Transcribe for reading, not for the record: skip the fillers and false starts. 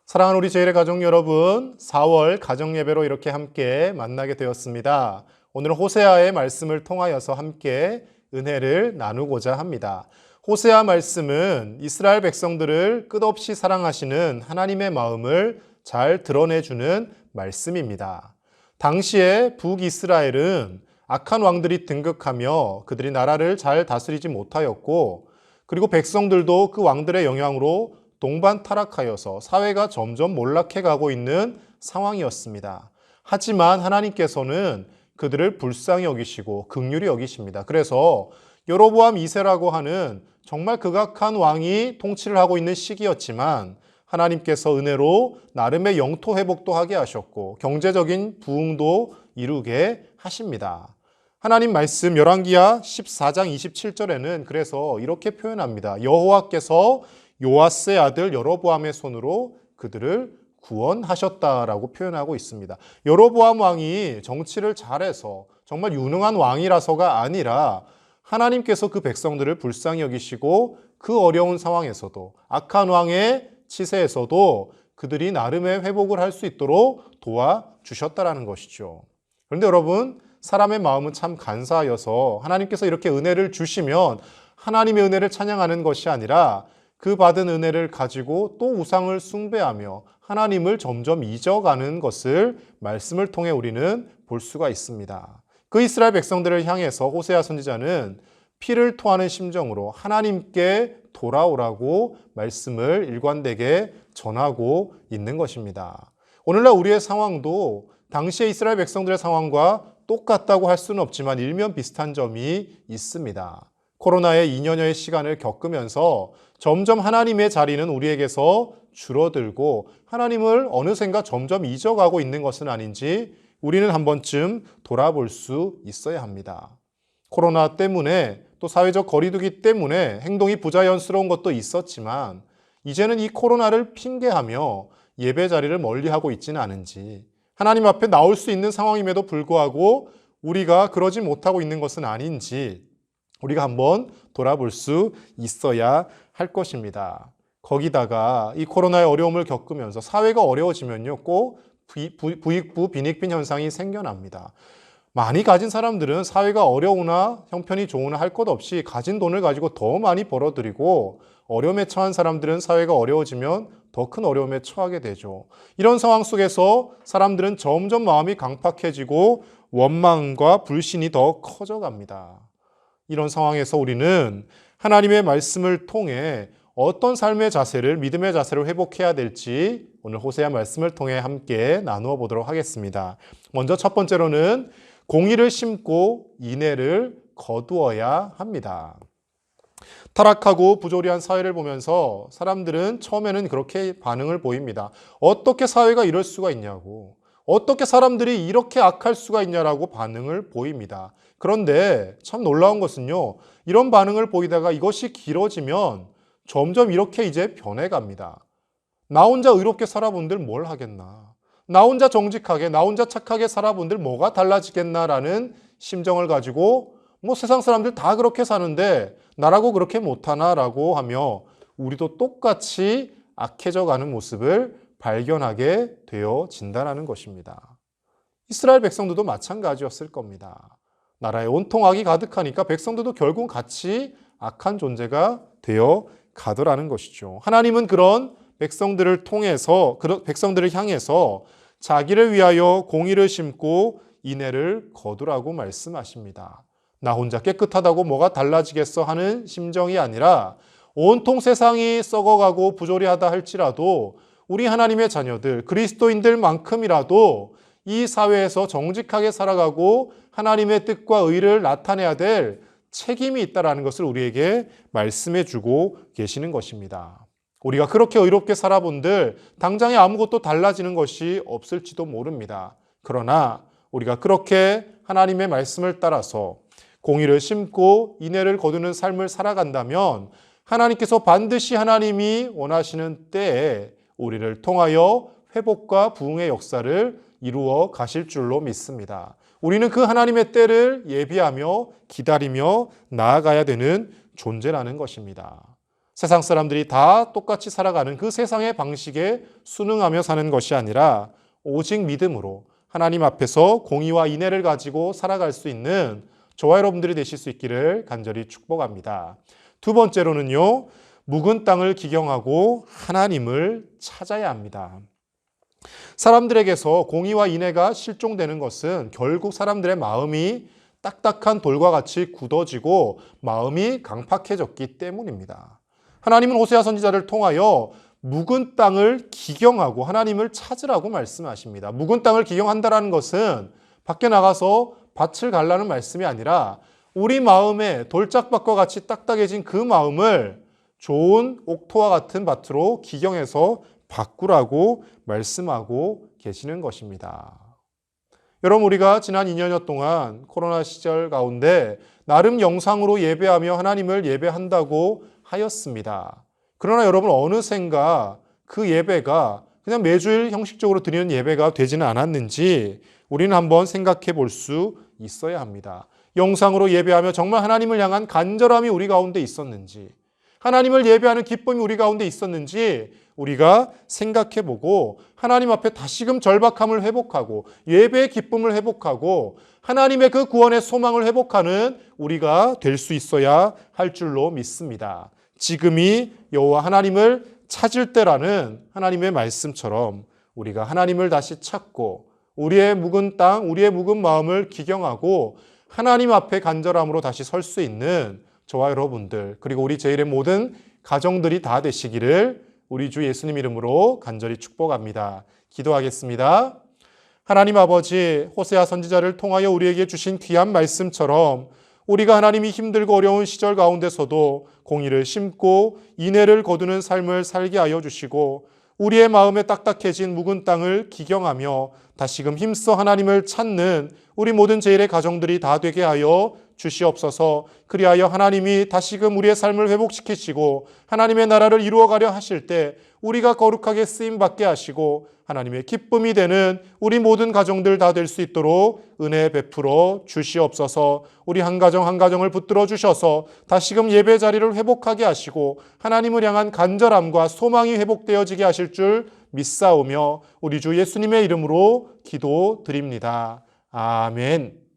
사랑하는 우리 제일의 가족 여러분, 4월 가정예배로 이렇게 함께 만나게 되었습니다. 오늘은 호세아의 말씀을 통하여서 함께 은혜를 나누고자 합니다. 호세아 말씀은 이스라엘 백성들을 끝없이 사랑하시는 하나님의 마음을 잘 드러내주는 말씀입니다. 당시에 북이스라엘은 악한 왕들이 등극하며 그들이 나라를 잘 다스리지 못하였고, 그리고 백성들도 그 왕들의 영향으로 동반 타락하여서 사회가 점점 몰락해 가고 있는 상황이었습니다. 하지만 하나님께서는 그들을 불쌍히 여기시고 긍휼히 여기십니다. 그래서 여로보암 2세라고 하는 정말 극악한 왕이 통치를 하고 있는 시기였지만 하나님께서 은혜로 나름의 영토 회복도 하게 하셨고 경제적인 부흥도 이루게 하십니다. 하나님 말씀 열왕기하 14장 27절에는 그래서 이렇게 표현합니다. 여호와께서 요아스의 아들 여로보암의 손으로 그들을 구원하셨다라고 표현하고 있습니다. 여로보암 왕이 정치를 잘해서 정말 유능한 왕이라서가 아니라 하나님께서 그 백성들을 불쌍히 여기시고 그 어려운 상황에서도 악한 왕의 치세에서도 그들이 나름의 회복을 할 수 있도록 도와주셨다라는 것이죠. 그런데 여러분, 사람의 마음은 참 간사하여서 하나님께서 이렇게 은혜를 주시면 하나님의 은혜를 찬양하는 것이 아니라 그 받은 은혜를 가지고 또 우상을 숭배하며 하나님을 점점 잊어가는 것을 말씀을 통해 우리는 볼 수가 있습니다. 그 이스라엘 백성들을 향해서 호세아 선지자는 피를 토하는 심정으로 하나님께 돌아오라고 말씀을 일관되게 전하고 있는 것입니다. 오늘날 우리의 상황도 당시의 이스라엘 백성들의 상황과 똑같다고 할 수는 없지만 일면 비슷한 점이 있습니다. 코로나의 2년여의 시간을 겪으면서 점점 하나님의 자리는 우리에게서 줄어들고 하나님을 어느샌가 점점 잊어가고 있는 것은 아닌지 우리는 한 번쯤 돌아볼 수 있어야 합니다. 코로나 때문에 또 사회적 거리두기 때문에 행동이 부자연스러운 것도 있었지만 이제는 이 코로나를 핑계하며 예배 자리를 멀리하고 있지는 않은지 하나님 앞에 나올 수 있는 상황임에도 불구하고 우리가 그러지 못하고 있는 것은 아닌지 우리가 한번 돌아볼 수 있어야 할 것입니다. 거기다가 이 코로나의 어려움을 겪으면서 사회가 어려워지면요, 꼭 부익부 빈익빈 현상이 생겨납니다. 많이 가진 사람들은 사회가 어려우나 형편이 좋으나 할 것 없이 가진 돈을 가지고 더 많이 벌어들이고 어려움에 처한 사람들은 사회가 어려워지면 더 큰 어려움에 처하게 되죠. 이런 상황 속에서 사람들은 점점 마음이 강팍해지고 원망과 불신이 더 커져갑니다. 이런 상황에서 우리는 하나님의 말씀을 통해 어떤 삶의 자세를, 믿음의 자세를 회복해야 될지 오늘 호세아 말씀을 통해 함께 나누어 보도록 하겠습니다. 먼저 첫 번째로는 공의를 심고 인애를 거두어야 합니다. 타락하고 부조리한 사회를 보면서 사람들은 처음에는 그렇게 반응을 보입니다. 어떻게 사회가 이럴 수가 있냐고, 어떻게 사람들이 이렇게 악할 수가 있냐라고 반응을 보입니다. 그런데 참 놀라운 것은요, 이런 반응을 보이다가 이것이 길어지면 점점 이렇게 이제 변해갑니다. 나 혼자 의롭게 살아본들 뭘 하겠나, 나 혼자 정직하게, 나 혼자 착하게 살아본들 뭐가 달라지겠나라는 심정을 가지고 세상 사람들 다 그렇게 사는데 나라고 그렇게 못하나라고 하며 우리도 똑같이 악해져 가는 모습을 발견하게 되어진다는 것입니다. 이스라엘 백성들도 마찬가지였을 겁니다. 나라에 온통 악이 가득하니까 백성들도 결국 같이 악한 존재가 되어 가더라는 것이죠. 하나님은 그런 백성들을 통해서, 백성들을 향해서 자기를 위하여 공의를 심고 인애를 거두라고 말씀하십니다. 나 혼자 깨끗하다고 뭐가 달라지겠어 하는 심정이 아니라 온통 세상이 썩어가고 부조리하다 할지라도 우리 하나님의 자녀들, 그리스도인들만큼이라도 이 사회에서 정직하게 살아가고 하나님의 뜻과 의를 나타내야 될 책임이 있다는 것을 우리에게 말씀해 주고 계시는 것입니다. 우리가 그렇게 의롭게 살아본들 당장에 아무것도 달라지는 것이 없을지도 모릅니다. 그러나 우리가 그렇게 하나님의 말씀을 따라서 공의를 심고 인애를 거두는 삶을 살아간다면 하나님께서 반드시 하나님이 원하시는 때에 우리를 통하여 회복과 부흥의 역사를 이루어 가실 줄로 믿습니다. 우리는 그 하나님의 때를 예비하며 기다리며 나아가야 되는 존재라는 것입니다. 세상 사람들이 다 똑같이 살아가는 그 세상의 방식에 순응하며 사는 것이 아니라 오직 믿음으로 하나님 앞에서 공의와 인애를 가지고 살아갈 수 있는 저와 여러분들이 되실 수 있기를 간절히 축복합니다. 두 번째로는요, 묵은 땅을 기경하고 하나님을 찾아야 합니다. 사람들에게서 공의와 인애가 실종되는 것은 결국 사람들의 마음이 딱딱한 돌과 같이 굳어지고 마음이 강팍해졌기 때문입니다. 하나님은 호세아 선지자를 통하여 묵은 땅을 기경하고 하나님을 찾으라고 말씀하십니다. 묵은 땅을 기경한다는 것은 밖에 나가서 밭을 갈라는 말씀이 아니라 우리 마음에 돌짝밭과 같이 딱딱해진 그 마음을 좋은 옥토와 같은 밭으로 기경해서 바꾸라고 말씀하고 계시는 것입니다. 여러분, 우리가 지난 2년여 동안 코로나 시절 가운데 나름 영상으로 예배하며 하나님을 예배한다고 하였습니다. 그러나 여러분, 어느샌가 그 예배가 그냥 매주일 형식적으로 드리는 예배가 되지는 않았는지 우리는 한번 생각해 볼 수 있어야 합니다. 영상으로 예배하며 정말 하나님을 향한 간절함이 우리 가운데 있었는지, 하나님을 예배하는 기쁨이 우리 가운데 있었는지 우리가 생각해 보고 하나님 앞에 다시금 절박함을 회복하고 예배의 기쁨을 회복하고 하나님의 그 구원의 소망을 회복하는 우리가 될 수 있어야 할 줄로 믿습니다. 지금이 여호와 하나님을 찾을 때라는 하나님의 말씀처럼 우리가 하나님을 다시 찾고 우리의 묵은 땅, 우리의 묵은 마음을 기경하고 하나님 앞에 간절함으로 다시 설 수 있는 저와 여러분들, 그리고 우리 제일의 모든 가정들이 다 되시기를 우리 주 예수님 이름으로 간절히 축복합니다. 기도하겠습니다. 하나님 아버지, 호세아 선지자를 통하여 우리에게 주신 귀한 말씀처럼 우리가 하나님이 힘들고 어려운 시절 가운데서도 공의를 심고 인애를 거두는 삶을 살게 하여 주시고 우리의 마음에 딱딱해진 묵은 땅을 기경하며 다시금 힘써 하나님을 찾는 우리 모든 제일의 가정들이 다 되게 하여 주시옵소서. 그리하여 하나님이 다시금 우리의 삶을 회복시키시고 하나님의 나라를 이루어가려 하실 때 우리가 거룩하게 쓰임받게 하시고 하나님의 기쁨이 되는 우리 모든 가정들 다 될 수 있도록 은혜 베풀어 주시옵소서. 우리 한 가정 한 가정을 붙들어 주셔서 다시금 예배 자리를 회복하게 하시고 하나님을 향한 간절함과 소망이 회복되어지게 하실 줄 믿사오며 우리 주 예수님의 이름으로 기도드립니다. 아멘.